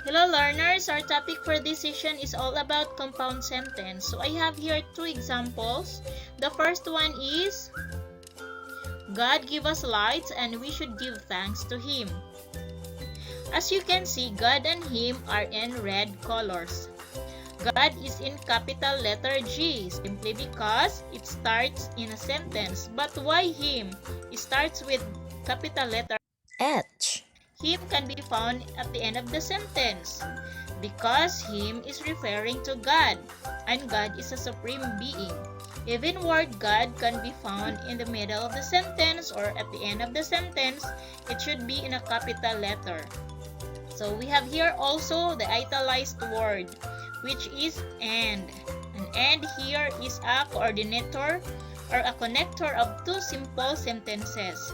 Hello learners, our topic for this session is all about compound sentence. So I have here two examples. The first one is, God give us lights and we should give thanks to Him. As you can see, God and Him are in red colors. God is in capital letter G simply because it starts in a sentence. But why Him? It starts with capital letter H. Him can be found at the end of the sentence because Him is referring to God, and God is a supreme being. Even word God can be found in the middle of the sentence or at the end of the sentence. It should be in a capital letter. So we have here also the italicized word, which is and. An and here is a coordinator or a connector of two simple sentences.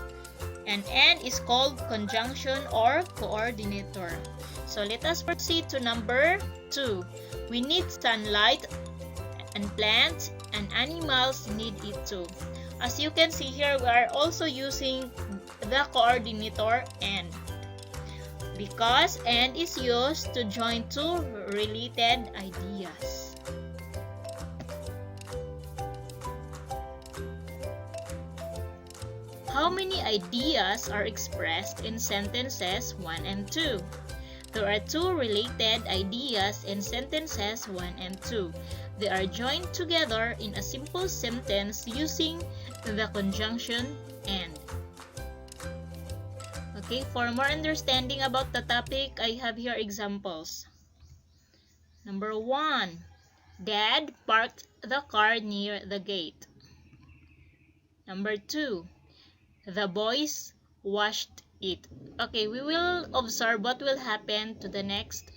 And is called conjunction or coordinator. So let us proceed to number 2. We need sunlight, and plants and animals need it too. As you can see here, we are also using the coordinator and, because and is used to join two related ideas. How many ideas are expressed in sentences 1 and 2? There are two related ideas in sentences 1 and 2. They are joined together in a simple sentence using the conjunction and. Okay, for more understanding about the topic, I have here examples. Number 1. Dad parked the car near the gate. Number 2. The boys washed it. Okay, we will observe what will happen to the next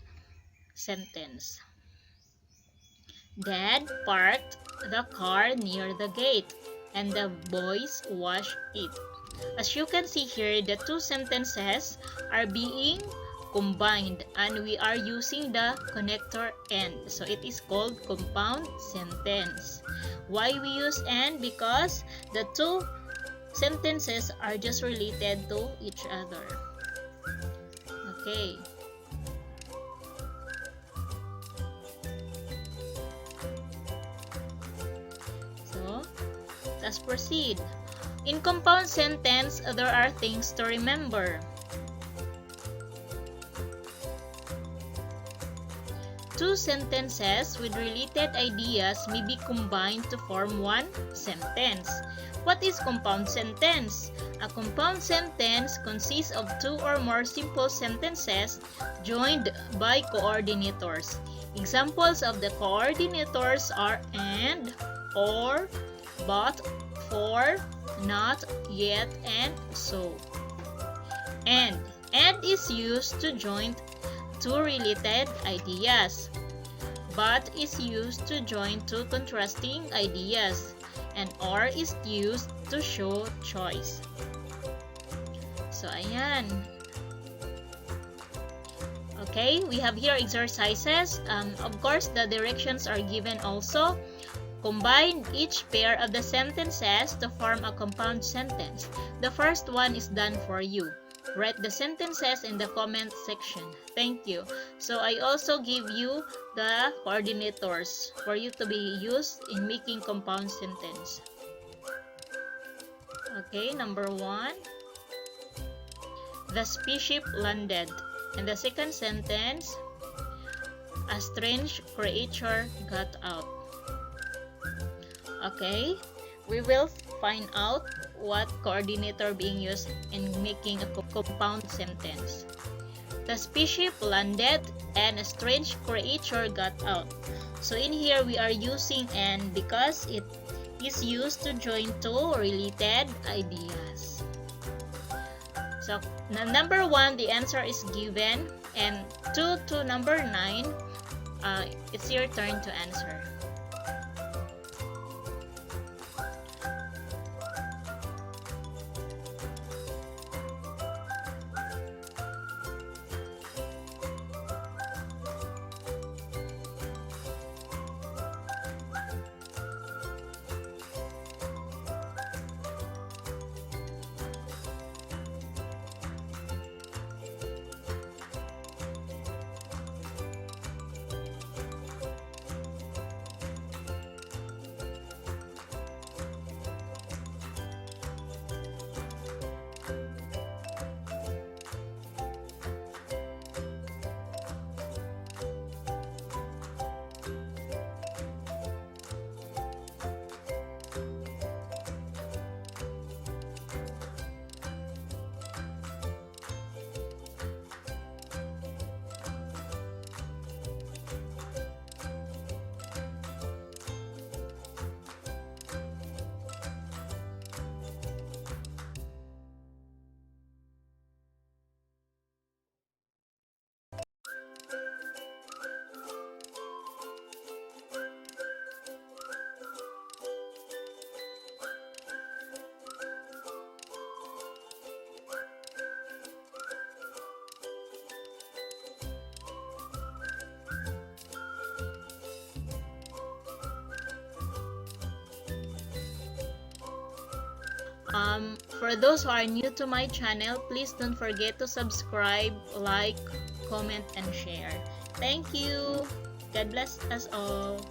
sentence. Dad parked the car near the gate and the boys washed it. As you can see here, the two sentences are being combined and we are using the connector and. So it is called compound sentence. Why we use and? Because the two sentences are just related to each other. Okay. So, let's proceed. In compound sentence, there are things to remember. Two sentences with related ideas may be combined to form one sentence. What is compound sentence? A compound sentence consists of two or more simple sentences joined by coordinators. Examples of the coordinators are and, or, but, for, not, yet, and so. And is used to join two related ideas. But is used to join two contrasting ideas. And or is used to show choice. So, ayan. Okay, we have here exercises. Of course, the directions are given also. Combine each pair of the sentences to form a compound sentence. The first one is done for you. Write the sentences in the comment section. Thank you. So I also give you the coordinators for you to be used in making compound sentence. Okay, number 1. The spaceship landed. And the second sentence, a strange creature got out. Okay, we will find out what coordinator being used in making a compound sentence. The spaceship landed and a strange creature got out. So in here we are using and because it is used to join two related ideas. So number 1, the answer is given, and 2 to number 9, it's your turn to answer. For those who are new to my channel, please don't forget to subscribe, like, comment, and share. Thank you. God bless us all.